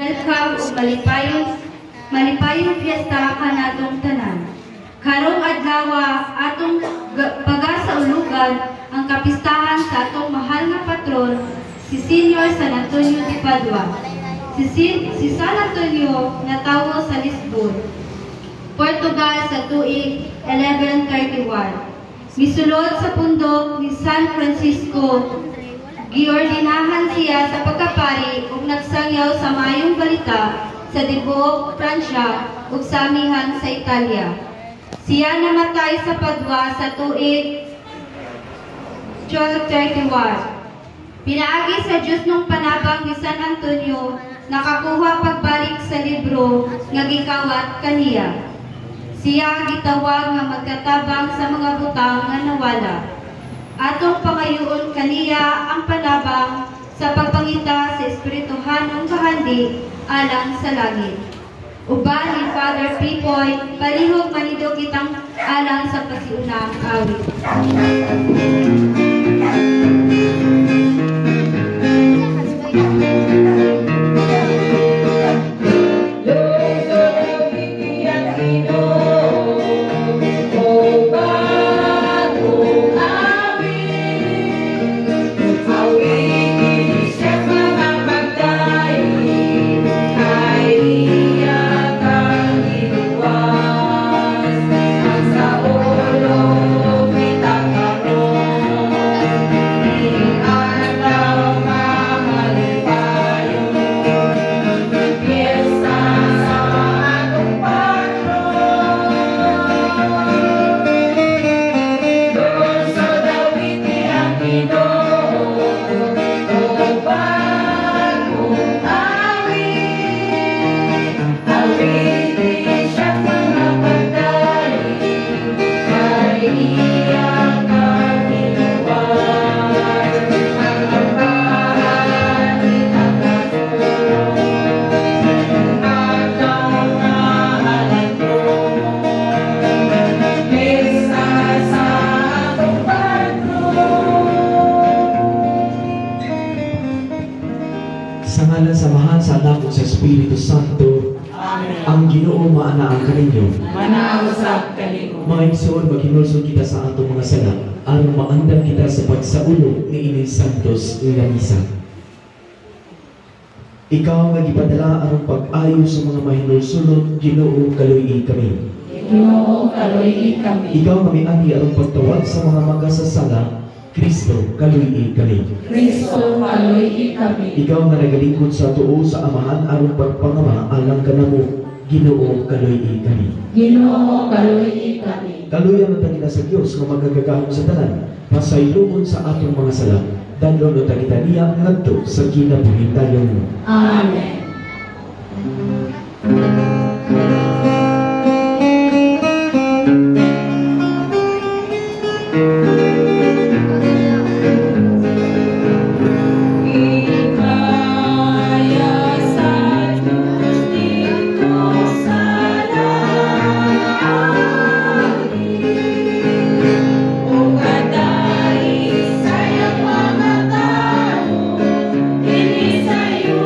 welcome o malipayong fiesta kanatong tanan. Karong adlaw atong pagasaulugan ang kapistahan sa atong mahal nga patron, si Senior San Antonio de Padua. Si San Antonio natawo sa Lisbon, Portugal sa tuig 1131. Misulod sa pundok ni San Francisco, giordinahan siya sa pagkapari ug nagsangyaw sa mayong balita sa tibuok Pransya ug sa amihan sa Italia. Siya namatay sa Padua sa tuig 1231. Pinaagi sa Diyos nung panabang ni San Antonio, nakakuha pagbalik sa libro nga gikawat kaniya. Siya gitawag nga magkatabang sa mga butang nga nawala. Atong pangayoon kaniya ang panabang sa pagpangita sa espirituhanong kahandi alang sa langit. Uban ni Father Pipoy, palihog manido kitang alang sa pasiunang awit. Samahan sa anak sa Espiritu Santo. Amen. Ang Ginoo maanaan kaninyo. Manausap kaninyo. Mga igsoon, maghinulsol kita sa atong mga sala aron maandam kita sa pagsaulo ni Inay Santos nga misa. Ikaw nga gipadala aron pag-ayo sa mga mahinulsulon, Ginoo kaluyi kami. Ginoo kaluyi kami. Ikaw nga miagi aron pagtawag sa mga magasasala, Kristo kaluyi kami. Kristo kaluyi kami. Ikaw nga nagalingkod sa tuo sa Amahan aron pagpangama alang kanamo, Ginoo kaluyi kami. Ginoo kaluyi kami. Kaluyan na kita sa Dios nga magagagahom sa tanan, pasaylumon sa atong mga sala, danlon na kita niya ngadto sa kinabuhian. Amen. Sayang mga tao, ini sayo.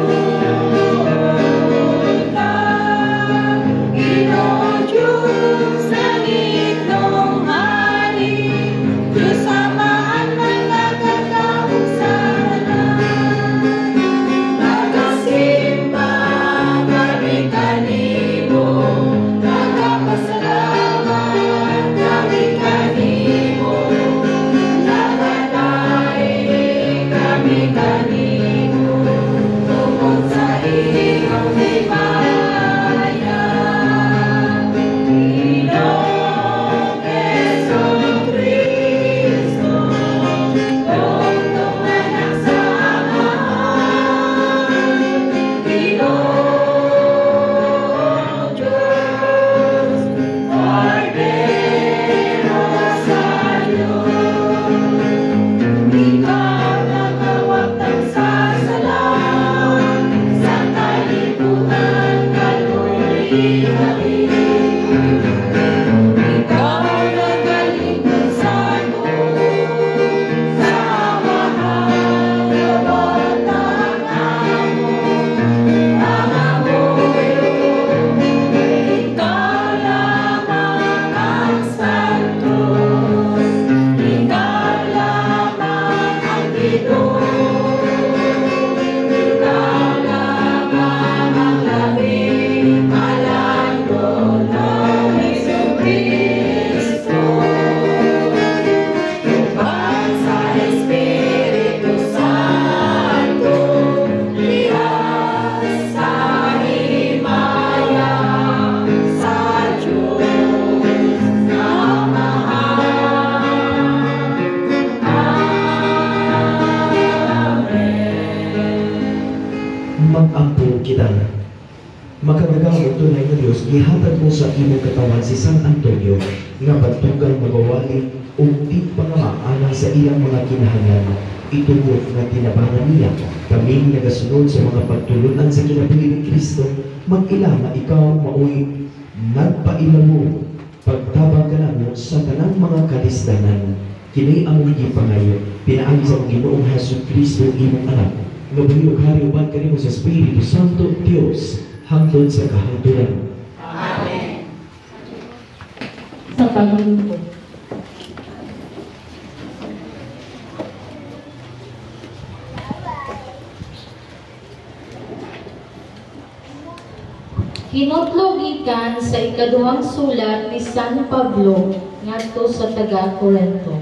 Makagagamot tunay nga Dios gihatag mo sa imong katawan si San Antonio nga pagtugang magawali ug di pangamaanan sa iyang mga kinahanglan. Itubot nga tinabangan niya kami nagasunod sa mga pagtulunan sa kinabuhi ni Kristo. Mag-ila nga ikaw maoy nagpailamo pagtabang ka namo sa tanang mga kalisdanan. Kini among gipangayo pinaagi sa Ginoong Hesus Kristo imong anak nga buhi ug hari uban kanimo sa Espiritu Santo Dios hangtod sa kahangturan. Amen. Sa pagluluto. Hinutlog ikan sa ikaduhang sulat ni San Pablo ngadto sa taga-Corinto.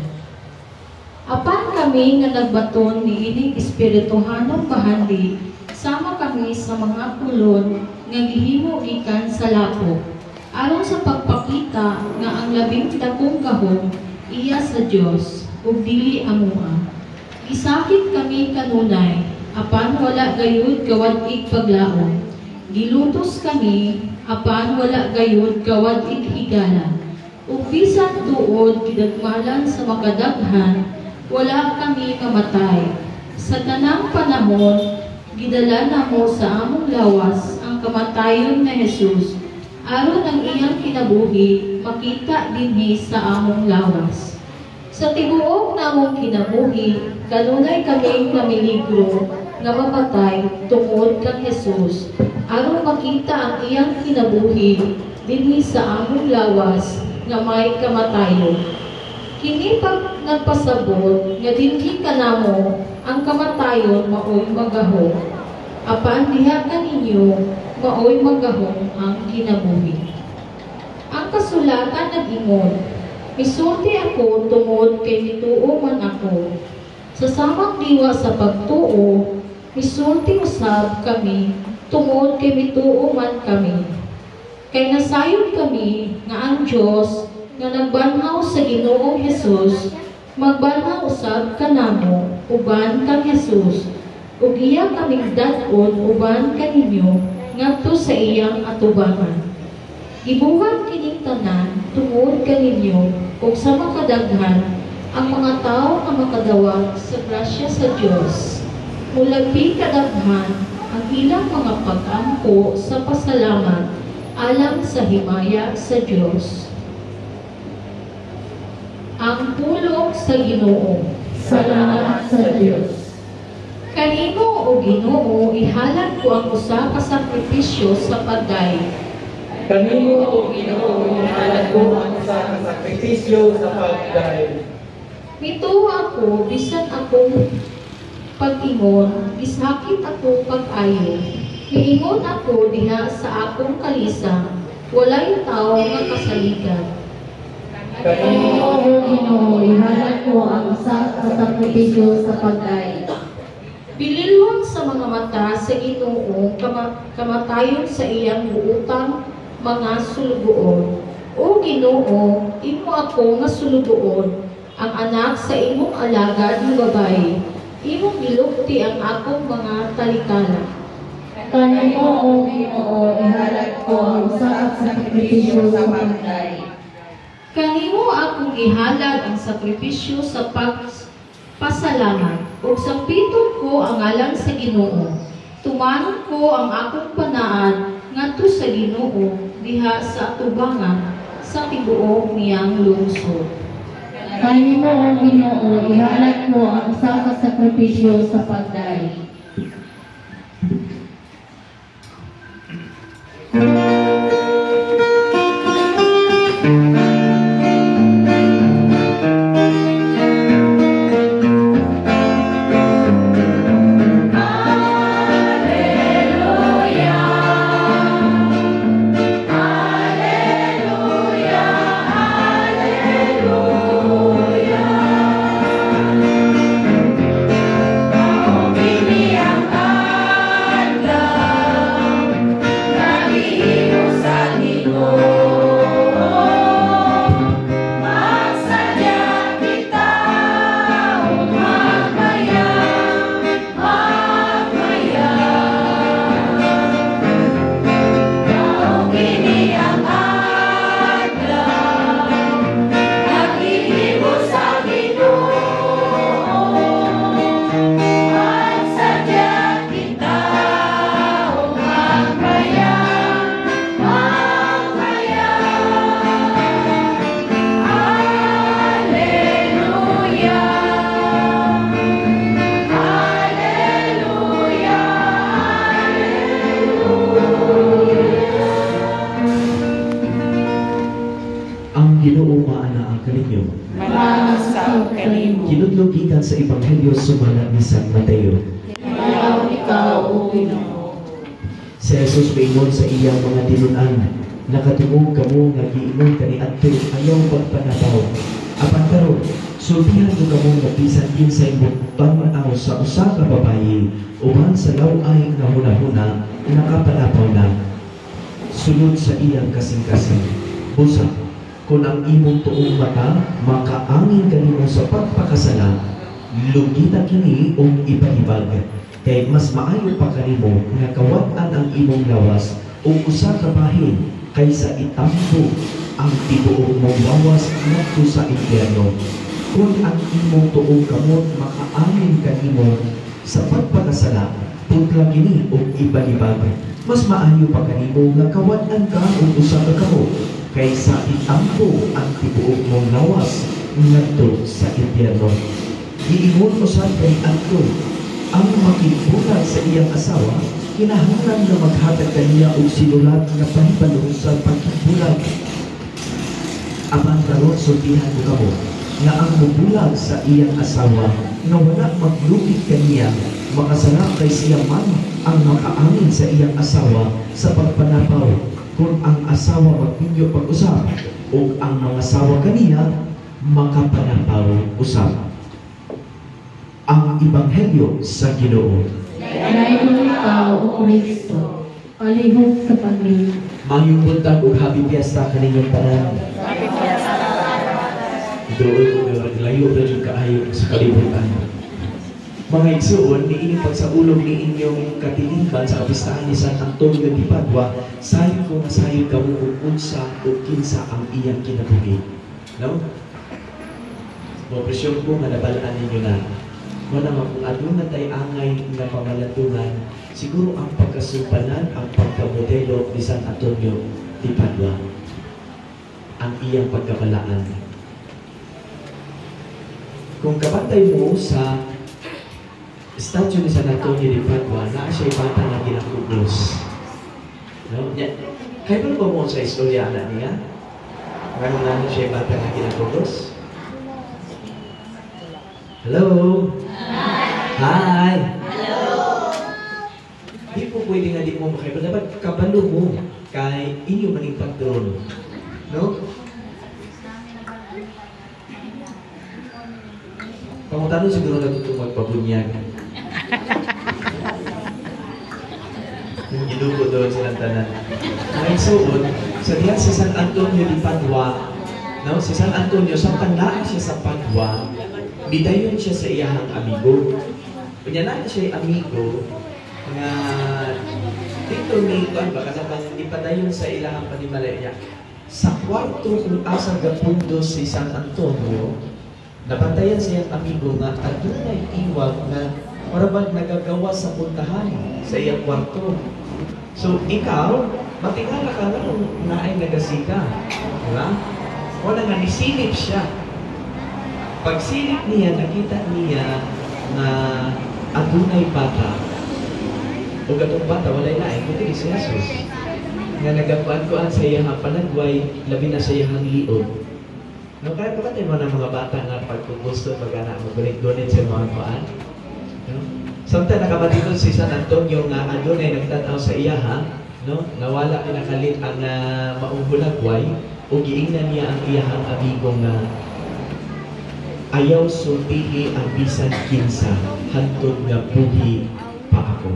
Apan kami nga nagbaton ni ining espirituhanong bahandi, sama kami sa mga kulon nga gihimo gikan sa lapo, aron sa pagpakita nga ang labing dakong gahom iya sa Dios ug dili amuha. Gisakit kami kanunay, apan wala gayud kawad-ig paglaom. Gilutos kami, apan wala gayud kawad-ig higala. Ug bisan tuod gidagmalan sa makadaghan, wala kami mamatay. Sa tanang panahon, gidala namo sa among lawas ang kamatayon na Jesus, aron ang iyang kinabuhi makita dinhi sa among lawas. Sa tibuok namong kinabuhi, kanunay kaming namiligro nga mamatay tungod kang Jesus, aron makita ang iyang kinabuhi dinhi sa among lawas nga may kamatayon. Kini pag nagpasabot nga dinhi kanamo ang kamatayon maoy magahom, apan diha kaninyo maoy magahom ang kinabuhi. Ang kasulatan nag-ingon, misulti ako tungod kay mituo man ako. Sa samang diwa sa pagtuo, misulti usab kami tungod kay mituo man kami. Kay nasayon kami nga ang Dios nga nagbanhaw sa Ginoong Hesus magbanhaw usab kanamo uban kang Hesus, ug iya kaming dat-on uban kaninyo ngadto sa iyang atubangan. Gibuhat kining tanan tungod kaninyo ug sa makadaghan ang mga tawo nga makadawat sa grasya sa Dios. Mulagpi kadaghan ang ilang mga pag-ampo sa pasalamat alang sa himaya sa Dios. Ang pulong sa Ginoo. Salamat sa Diyos. Kanimo o Ginoo ihalad ko ang usa ka sakripisyo sa pagday. Kanimo o Ginoo ihalad ko ang usa ka sakripisyo sa pagday. Mituo ako bisan akong pag-ingon, gisakit ako pag-ayo. Miingon ako diha sa akong kalisa, walay tao nga kasaligan. Kanimo o Ginoo ihalad ko ang usa ka sakripisyo sa pagday. Bililhon sa mga mata sa Ginoo kamatayon sa iyang buotang mga sulugoon. O Ginoo, imo ako nga sulugoon, ang anak sa imong alagad nga babae. Imong gilukti ang akong mga talikala. Kanimo o Ginoo ihalad ko ang usa ka sakripisyo sa pagday. Kanimo akong ihalad ang sakripisyo sa pagpasalamat, ug sampiton ko ang ngalan sa Ginoo. Tumanon ko ang akong panaan ngadto sa Ginoo diha sa atubangan sa tibuok niyang lungsod. Kanimo o Ginoo ihalad ko ang usa ka sakripisyo sa pagday. Bini ang adlaw, kinudlo gikan sa Ebanghelyo sumala ni San Mateo. Ayaw ikaw, O Ginoo. Si Jesus maingon sa iyang mga tinunan, nakatungog kamo nga giingon kaniadto ayaw pagpanabaw. Apan karon, sultihan ko kamo nga bisan kinsay butang sa usa ka babayi uban sa laway nga hunahuna nakapanabaw na. Sulod sa iyang kasing-kasing, busa, kung ang imong tuong mata makaangin kanimo sa pagpakasala, lugita kini o ipahibag. Kay mas maayo pa kanimo nga kawat-an ang imong lawas o usa ka bahin kaysa itampo ang tibuok mong lawas ngadto sa impyerno. Kung ang imong tuong kamot makaangin kanimo sa pagpakasala, putla kini o ipahibag. Mas maayo pa kanimo nga kawat-an ka o usa ka kamot kaysa itampo ang tibuok mong lawas ngadto sa impyerno. Giingon usab kay adto ang makigbulag sa iyang asawa, kinahanglan na maghatag kaniya og sinulat nga pahibalo sa pagkibulag. Apan karon sultihan ko kamo nga ang mubulag sa iyang asawa nga wala maglugit kaniya, makasala kay siya man ang makaangin sa iyang asawa sa pagpanapaw kung ang asawa magpinyo pag-usap o ang mga asawa kaniya makapanapaw usap. Ang Ebanghelyo sa Ginoo. Ayaw ikaw, O Kristo. Palihog sa pagmin. Mayong buntag ug happy fiesta kaninyong tanan. Doon layo na yung kaayo sa kalibutan. Mga igsuon, niining pagsaulog ni inyong katilingban sa kapistahan ni San Antonio de Padua, sayo ko nga sayo kamo kung unsa o kinsa ang iyang kinabuhi. No? Mo-presyon ko nga nabalaan ninyo na. Wala nga kung aduna tay angay nga pamalatungan, siguro ang pagkasumpanan, ang pagkamodelo ni San Antonio de Padua, ang iyang pagkabalaan. Kung kabantay mo sa statue ni San Antonio de Padua, naa siya'y bata na ginakubos. No? Kaya ba mo sa istorya na niya? Ngayon na siya'y bata na ginakubos? Hello? Hi! Hello! Di po pwede nga di mo makaiba. Dapat kabalo mo kay inyo maning patron. No? Pangutano siguro na ito magpabunyag. Yung giluko doon silang tanan. Ngayon suod, sa diyan si San Antonio de Padua, no? Si San Antonio, sa tandaan siya sa Padua, bidayon siya sa iyahang amigo. Panyanan siya amigo nga dito ni Tuan ba kasabang ipadayon sa ilahang panimalaya. Sa kwarto kung asa gapundo si San Antonio, nabantayan siyang amigo nga adunay iwag na marabag nagagawa sa puntahan sa iyang kwarto. So ikaw, matingala ka na kung naay nagasika. Diba? Wala nga nisilip siya. Pagsilip niya, nakita niya na adunay bata. O gatong bata, walay lain, kundi si Jesus. Nga nagapuan-kuan sa iyang panagway, labi na sa iyang liod. No, kaya pakatay mo ng mga bata nga pagkugusto, pag-anak mo, donate sa mga kuan. No? Samtang nakamatidon si San Antonio nga adunay nagtanaw sa iyaha, no? Nawala pinakalit ang maunghulagway, o giingnan niya ang iyahang amigo nga ayaw sultihi ang bisan kinsa hantod nga buhi pa ako.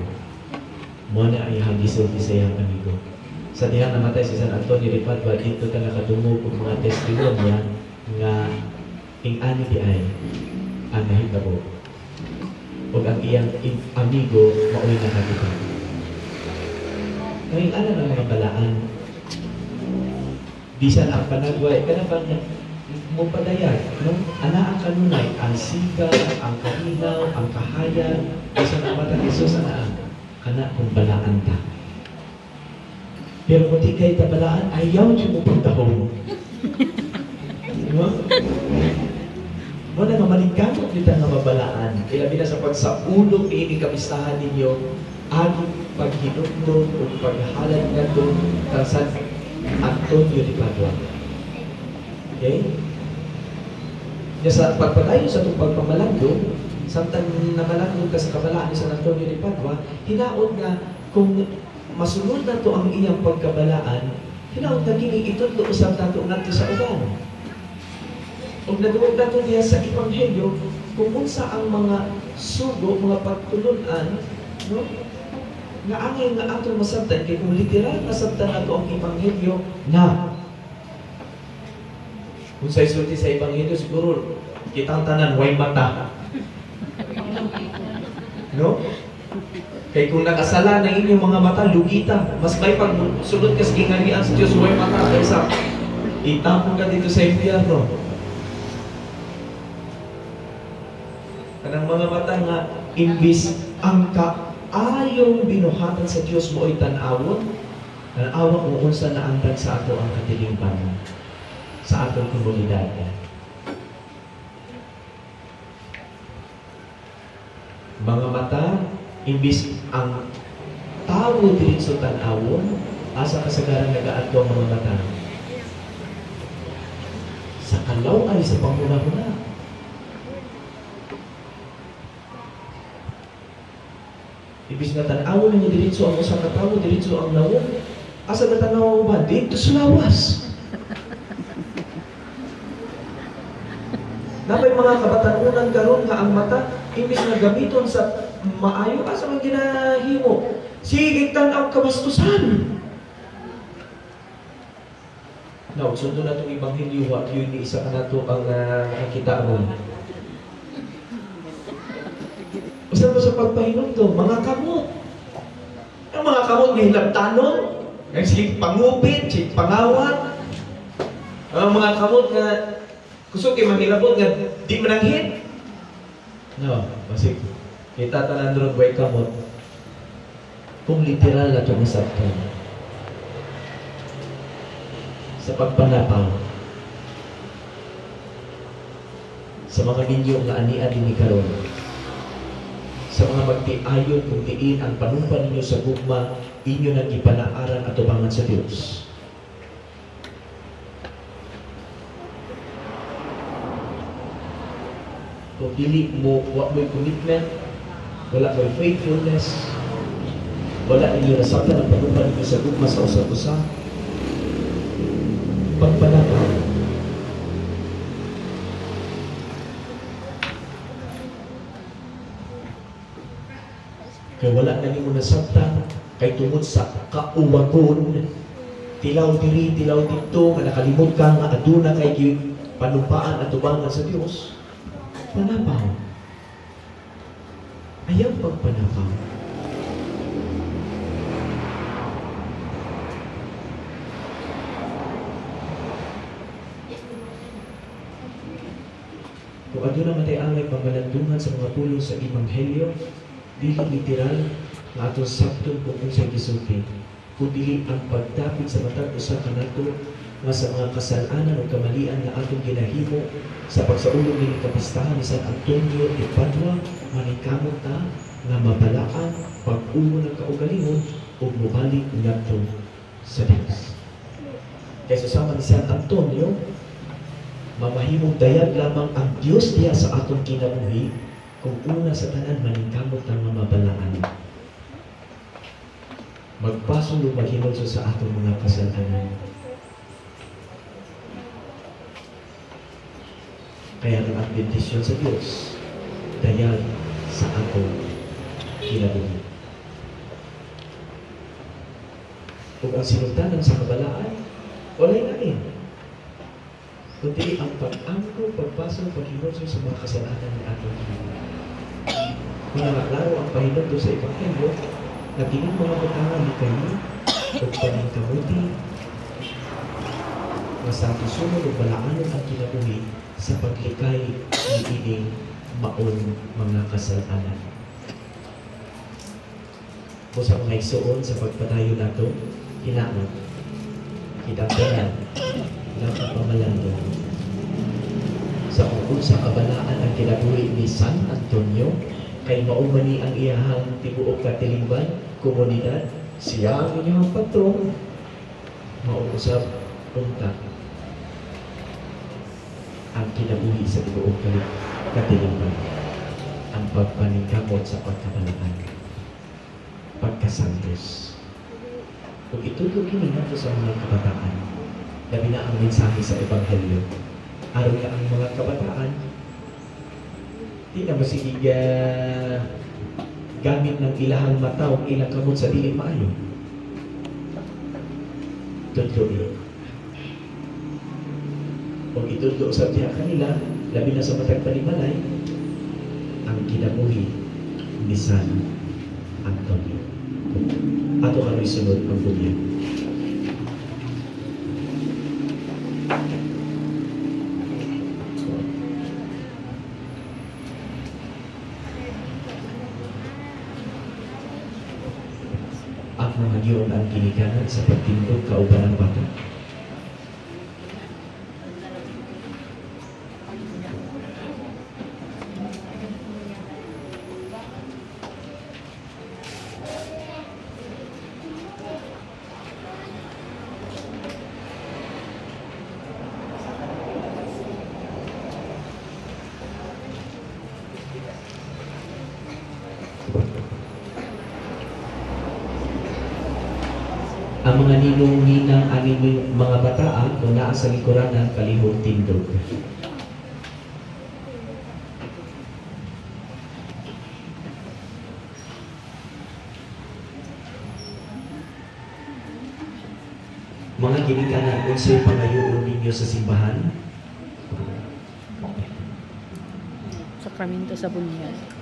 Mo na ay gisulti sa iyang amigo. Sa diha namatay si San Antonio de Padua, dito ka nakadungog og mga testimonya nga ing-ani di ay ang nahitabo. O ang iyang amigo mauli na kanito. Ngayon, ano ng mga balaan? Bisan ang panagway, kanabang mo padayag, no? Ana ang kanunay, ang siga, ang kahinaw, ang kahayan, bisan ang mata ni Jesus, ana kung balaan ta. Pero kung di kayo tabalaan, ayaw siya mo pagtahong. Diba? Wala nga maligkamot nito nga mabalaan. Ilabi na sa pagsaulog ni kapistahan ninyo, aging paghinugdon o paghalad nga doon sa San Antonio de Padua. Okay? Kaya sa pagpadayon sa itong pagpamalandong, samtang namalandong ka sa kabalaan ni San Antonio de Padua, hinaot nga kung masunod na to ang iyang pagkabalaan, hinaot na kini itutlo usab nato nato sa uban. Ug naduog nato diya sa Ebanghelyo kung unsa ang mga sugo, mga pagtulunan, no? Nga angay nga atong masabtan kay kung literal na sabtan nato ang Ebanghelyo na kung sa isulti sa Ebanghelyo, siguro, kitang tanan, way mata. No? Kaya kung nakasala na inyong mga mata, lugita. Mas may pag sulod ka sa ginganian sa Diyos, way mata. Kaysa, itapon ka dito sa impyerno. Kanang mga mata nga, imbis ang kaayong binuhatan sa Diyos mo ay tanawon, tanawa kung unsa na antad sa ato ang katilingban sa atong komunidad. Mga mata, imbis ang tao diretso tan-awon, asa kasagaran nagaadto ang mga mata. Sa kalaw ay sa panguna-una. Imbis na tan-awon ninyo diretso ang usa ka tawo, diretso ang lawom, asa natanaw ba? Dito sa lawas. Napay mga kabatanunan karon nga ang mata imbis na gamiton sa maayo asa man ginahimo. Sige tan-aw kabastusan. Now, sundo na itong Ebanghelyo, yun isa ka na ito ang nakikita mo. Basta mo sa pagpahinom to, mga kamot. Ang mga kamot may hilabtanon, sige pangupit, sige pangawat. Ang mga kamot nga kusog kay manghilabot nga di mananghit. No, basig. Kita tanan ron way kamot. Kung literal na itong masabtan. Sa pagpanapaw. Sa mga ninyo nga ania din ni karon. Sa mga magtiayon kung diin ang panumpan ninyo sa gugma, inyo nang ipanaaran at tubangan sa Diyos. Kung dili mo, wala mo'y commitment, wala mo'y faithfulness, wala ninyo nasabtan ang panumpan ninyo sa gugma sa usap-usap, pagpanapaw. Kaya wala na ninyo nasabtan, kay tungod sa kauwagon, tilaw diri, tilaw dito, nga nakalimot ka nga aduna kay panumpaan at tubangan sa Diyos. Panapaw. Ayaw pagpanapaw. Kung ano naman tayo angay panggalandungan sa mga pulo sa Ebanghelyo, dili literal nga atong sabton kung unsay gisulti, kundi ang pagdapit sa matag usa kanato nga sa mga kasalanan o kamalian nga atong ginahimo sa pagsaulog ni kapistahan ni San Antonio de Padua, manikamot ta nga mabalaan pag-umo ng kaugalingon o mubalik ngadto sa Diyos. Kaya susama ni San Antonio, mamahimong dayag lamang ang Diyos diya sa atong kinabuhi kung una sa tanan manikamot ng mabalaan. Magpasulong maghinulso sa atong mga kasalanan. Kaya ang bendisyon sa Diyos, dayag sa atong kinabuhi. Kung ang sinuntanan sa kabalaan, walay namin. Kundi ang pag-angko, pagpasok, paghinulso sa mga kasalanan ng atong kinabuhi. Kung naklaro ang pahinulso sa Ebanghelyo, na kining mga butanga ni kayo, o paningkamuti, na sa susunod o balaanan ang kinabuhi sa paglikay ni ining maong mga kasalanan. O sa mga igsoon sa pagpadayo nato, kailangan kitanggalan ng pamalandong. Sa ukod sa kabalaan ang kinabuhi ni San Antonio, kay maumani ang iyahang tibuok katilingban, komunidad, siya ang inyong patron, mausap, punta. ang kinabuhi sa tibuok katilipan, ang pagpaningkamot sa pagkabalaan, pagkasantos. Kung itutulog nato sa mga kabataan, labi na ang mensahe sa Ebanghelyo, aron na ang mga kabataan, di na masigig gamit ng ilahang mata o ilang kamot sa dili maayo. Tudlo kung itudlo sa tiyak kanila, labi na sa matag panimalay, ang kinabuhi ni San Antonio. Ato kami sunod ang bugyan. Ang mga diyon ang kinikanan sa pagtindog kauban ng bata. Ang mga ninong-ninang aning mga bataan kung naa sa likuran kalihog tindog. Mga ginikanan, unsay pangayoon ninyo sa simbahan? Sakramento sa bunyag.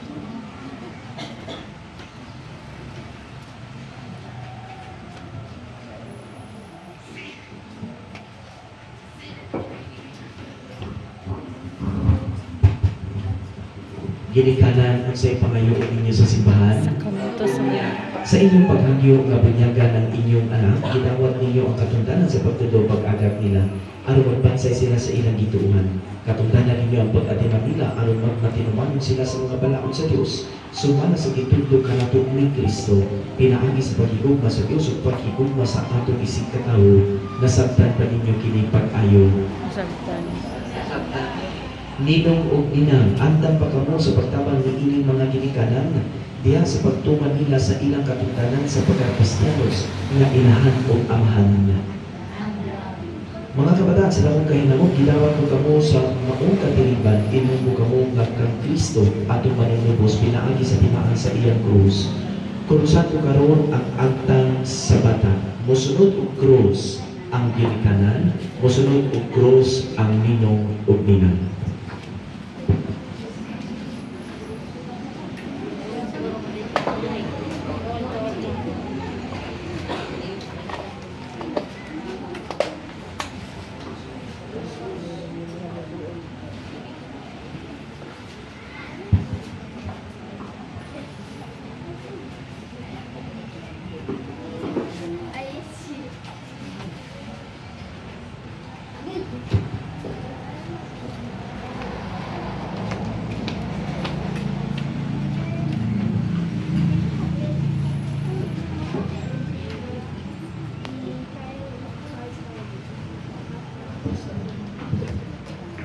Ginikanan, unsay pangayoon ninyo sa simbahan? Sakramento sa bunyag. Sa inyong paghagyo nga bunyagan ng inyong anak, ginawat ninyo ang katungdanan sa pagtudo pag-agap nila, aron magbansay sila sa ilang gituuhan. Katungdanan ninyo ang pag-atinam nila, aron magmatinumanon sila sa mga balaod sa Dios. Sumala sa gitundo kanatog ni Kristo, pinaagi sa pagigugma sa Dios ug pagigugma sa atong isig katawo, nasabtan pa ninyo kini pag-ayo. Masagtan. Ninong ug ninang, andam pa kamo sa pagtabang ni ining mga ginikanan, diha sa pagtuman nila sa ilang katungdanan sa pagka-Kristiyanos nga inahan o amahan niya. Mga kabataan, sa lakong kahinamot, gidawat ko kamo sa maong katiliban, inumbo kamo nga kang Kristo atong manunubos pinaagi sa timaan sa iyang krus. Krusan ko karon ang agtang sa bata, mosunod og krus ang ginikanan, mosunod og krus ang ninong ug ninang.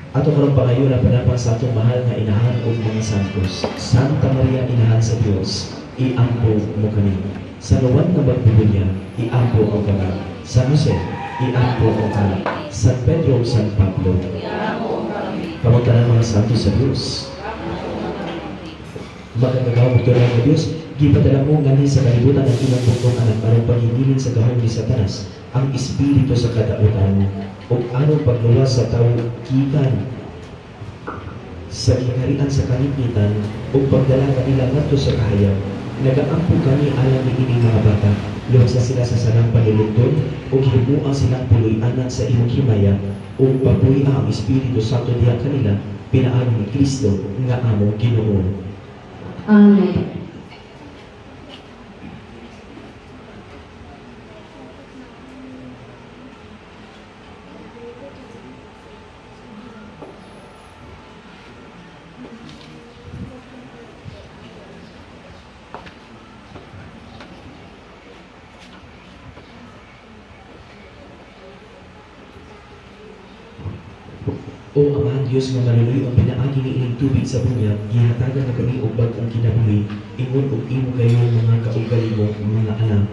Ato karong pangayo na panapang sa atong mahal nga inahan ug mga santos. Santa Maria, inahan sa Dios, iampo mo kami. Sa luwan nga magbubunya, iampo mo kami. San Jose, iampo mo kami. San Pedro, San Pablo, kamagtanan mga santos sa Dios. Magagagaw mo ng Dios, gipadala mo ngani sa kalibutan ng ilang bukong anak aron paghigilin sa gahom ni Satanas ang espiritu sa kadautan ug anong pagluwas sa tawo gikan sa kingharian sa kalimpitan ug pagdala kanila ngadto sa kahayag. Nagaampo kami alang ni ining mga bata, luwas na sila sa sanang panulungtod ug himuang silang puloy-anan sa imong himaya ug pabuhi ang Espiritu Santo diha kanila pinaagi ni Kristo nga among Ginoo. Amen. O Amahan Diyos nga maluloy ang pinaagi ni ining tubig sa bunyag, gihatagan na kami og bag-ong kinabuhi, ingon og imo kayo mga kaugalingong mga anak,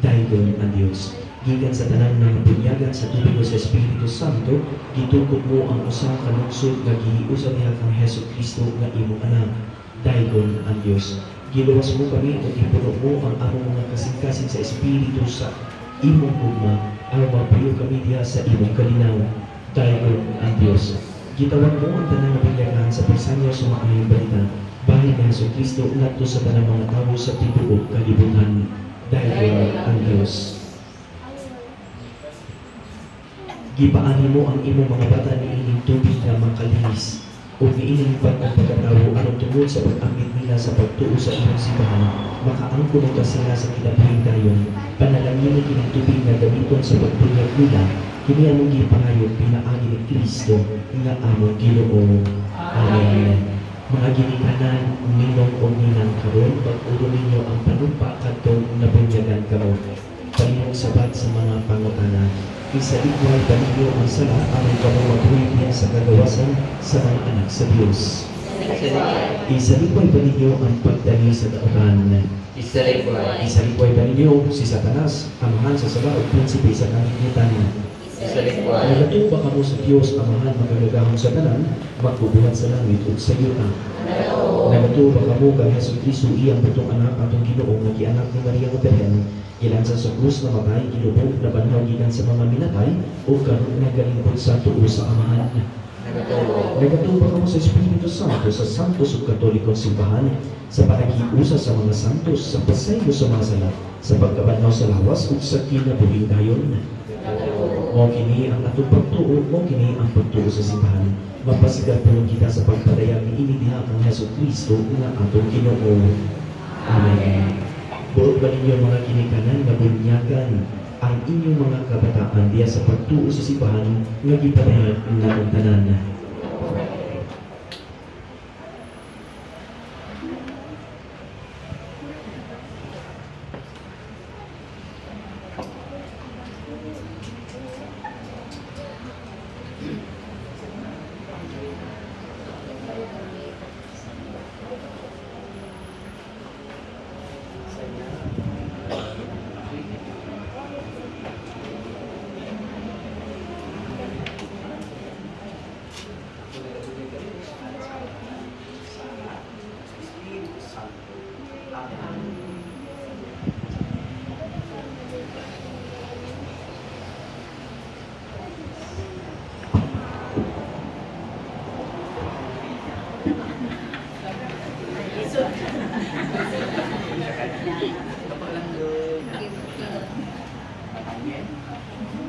dayon ang Dios. Gikan sa tanan ng bunyagan sa tubig o sa Espiritu Santo, gitukod mo ang usa ka lungsod nga gihiusa niya kang Hesus Kristo nga imong anak, dayon ang Dios. Giluwas mo kami o ipuno mo ang among mga kasing-kasing sa Espiritu sa imong ugma, aron mapuyo kami diha sa imong kalinaw, dayon ang Dios. Gitawag mo ang tanan ng bunyagan sa pagsanyaw sa maayong balita, bahin ni Hesus Kristo ngadto sa tanang mga tawo sa tibuok kalibutan, dayon ang Dios. Gipaani mo ang imong mga bata ni ining tubig na makalinis o niining bagong pagkatawo aron tungod sa pag-ambit nila sa pagtuo sa imong simbahan, makaangkon ka sila sa kinabuhing dayon. Panalangin ni kining tubig na gamiton sa pagbunyag nila, kini among gipangayon pinaagi ni Kristo nga among Ginoo. Amen. Mga ginikanan, ninong o ninang karon, pag-uro ninyo ang panumpa kadtong nabunyagan kamo. Palinong sabat sa mga pangutana. Isaligway pa ninyo ang sala aron kamo mabuhay niya sa kagawasan sa mga anak sa Diyos. Isaligway pa ninyo ang pagdali sa dautan. Isaligway pa ninyo si Satanas, amahan sa sala o prinsipe sa kalangitan. Nagato ba kamo sa Diyos, amahan magalagahon sa tanan, magbubuhat sa langit o sa yuta. Nagato ba kamo kay Hesus Kristo iyang butong anak atong Ginoo nga gianak ni Maria Magdalena, ilansa sa krus na matay, ilubog na banhaw gikan sa mga minatay o karon nagalingkod sa tuo sa amahan. Nagato ba kamo sa Espiritu Santo sa santos ug katolikong simbahan, sa panagiusa sa mga santos, sa pasaylo sa mga sala, sa pagkabanhaw sa lawas ug sa kinabuhing dayon. Mo kini ang atong pagtuo, mo kini ang pagtuo sa simbahan. Mapasigat po kita sa pagpadayag ni inidiha ang Hesus Kristo nga atong Ginoo. Amen. Buot ba ninyo mga kinikanan na bunyagan ang inyong mga kabataan diya sa pagtuo sa simbahan nga gipadayag ng tanan.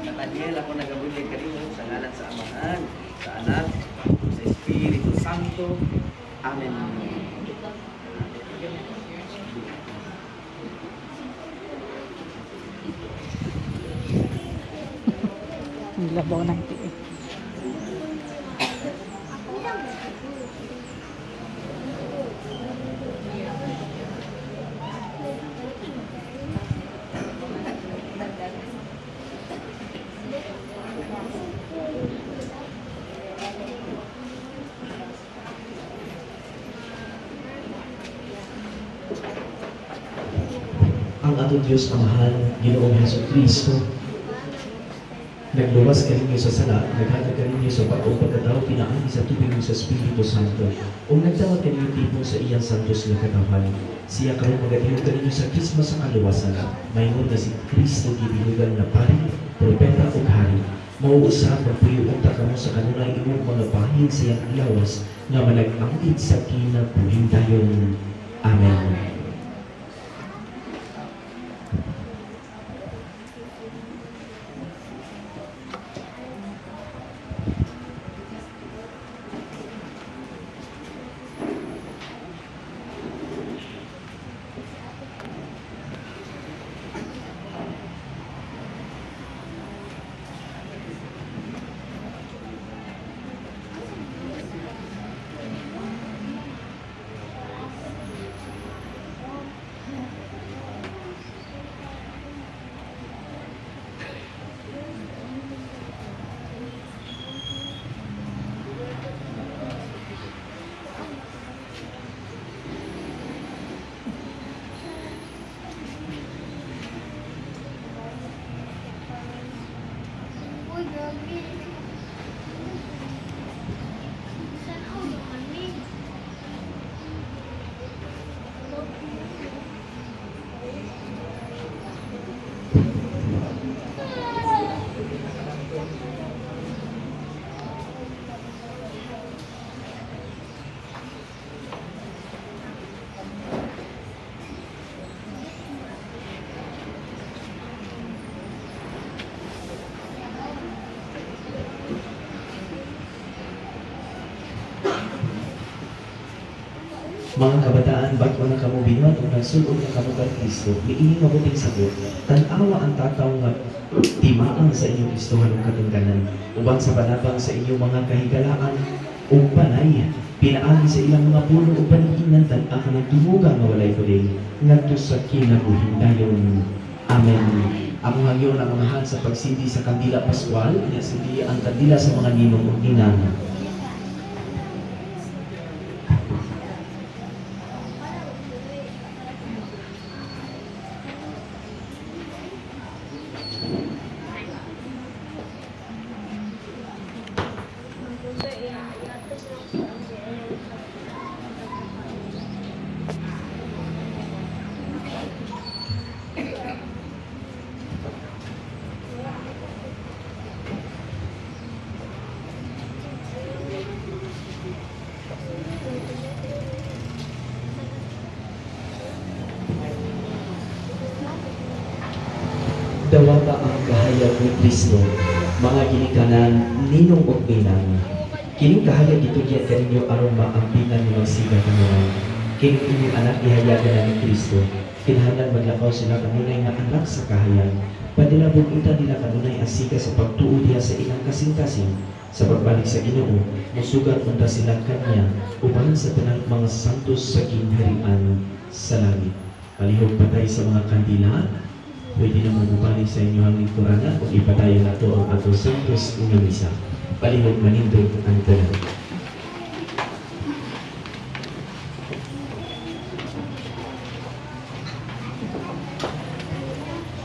Nathaniel, ako nagabunyag kanimo sa ngalan sa Amahan, sa Anak, sa Espiritu Santo. Amen. Labaw ng tiis. Ang atong Diyos Amahan, Ginoong Hesus Kristo, nagluwas kaninyo sa sala, naghatag kaninyo sa pag-o pagkatao, pinaagi sa tubig sa Espiritu Santo, o nagtawag kaninyo tipo sa iyang santos na katawan. Siya karon magatihog kaninyo sa kisma sa kaluwasan, mayroon na si Kristo gibinugan na pari, propeta o hari. Mauusa pagpuyuong takamo sa kanunay imong mga bahin sa iyang ilawas na manag-angit sa kinabuhing dayon. Amen. Mga kabataan, ba't wala kamo binuhat o nagsulog na kamo kay Kristo, iining mabuting sagot, tanawa ang tataw nga timaan sa inyong Kristohan ng katungganan, uban sa panabang sa inyong mga kahigalaan, o panay, pinaagi sa ilang mga puno o paniginan, tan-akan ang tumuga nga walay puling, ngadto sa kinabuhindayon. Amen. Ang hangyo na mahal sa pagsindi sa kandila Pascual, niya sindi ang kandila sa mga ninong o ninang. Dawata ang kahayag ni Kristo, mga ginikanan, ninong o pinang. Kining kahayag itugyan kaninyo aron maampingan ni magsiga kanunan. Kining inyong anak ihayagan na ni Kristo, kinahanglan maglakaw sila kanunay nga anak sa kahayag. Padilabog ita nila kanunay asika sa pagtuo diya sa ilang kasing-kasing. Sa pagbalik sa Ginoo, musugat unta sila kanya, uban sa tanang mga santos sa ginharian sa langit. Palihog patay sa mga kandila, pwede na magubalik sa inyo ang lingkurana kung ipatayo na ito ang ato santos ng misa. Palihog manindog ang tanan.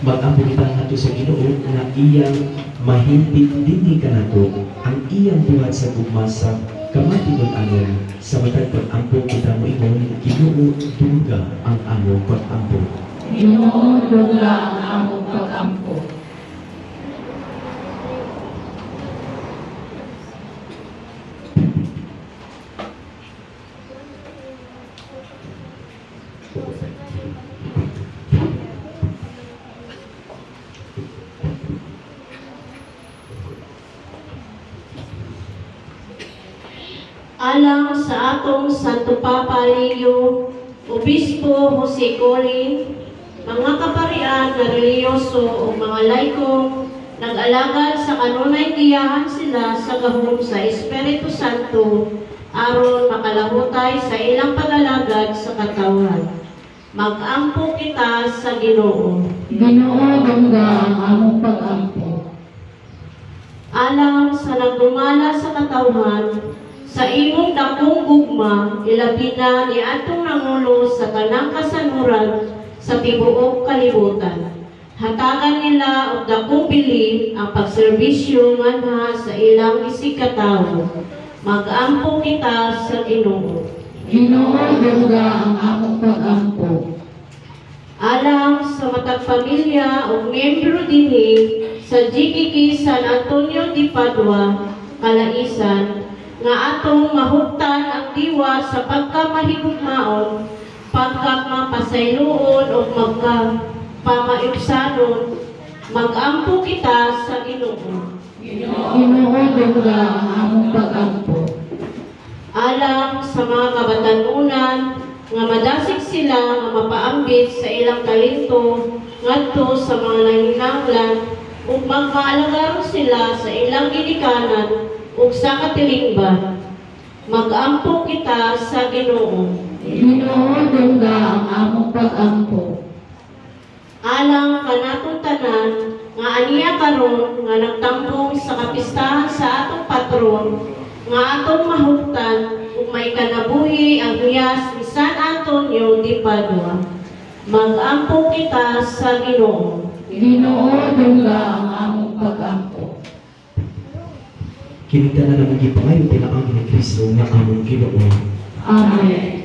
Mag-ampo kita nga sa Ginoo na iyang mahimpit dinhi ka nato ang iyang buhat sa gugmasa kamatigon anon sa matag pag-ampo kita mo ingon Ginoo duga ang among pag-ampo. Ginoo duga ang among pag-ampo. Alang sa atong Santo Papa Leo, Obispo Jose Corin, mga kaparian na reliyoso o mga laiko, nag-alagad sa kanunay tiyahan sila sa gahom sa Espiritu Santo aron makalahutay sa ilang pag-alagad sa katawan. Mag-ampo kita sa Ginoo. Ginoo duga ang among pag-ampo. Alang sa nagdumala sa katawan, sa imong dakong gugma, ilabi na ni atong nangulo sa tanang kasanuran sa tibuok kalibutan. Hatagan nila og dakong bili ang pagserbisyo nganha sa ilang isikatawo. Mag-ampo kita sa Ginoo. Ginoo duga ang among pag-ampo. Alang sa matag pamilya o miyembro dinhi sa GKK San Antonio de Padua, Calaisan, nga atong mahugtan ang diwa sa pagkamahigugmaon, pagkamapasayloon o magkapamaibsanon, mag-ampo kita sa Ginoo. Ginoo duga ang among pag-ampo. Alang sa mga kabatanunan nga madasig sila nga mapaambit sa ilang talento ngadto sa mga nanginahanglan ug magmaalagaron sila sa ilang ginikanan ug sa katilingban. Mag-ampo kita sa Ginoo. Ginoo duga ang among pag-ampo. Alang kanatong tanan nga aniya karon nga nagtambong sa kapistahan sa atong patron nga atong mahugtan ug may kanabuhi ang hiyas ni San Antonio de Padua. Mag-ampo kita sa Ginoo. Ginoo duga ang among pag-ampo. Kini tanan namong gipangayo tinaang ni Kristo nga among Ginoo. Amen.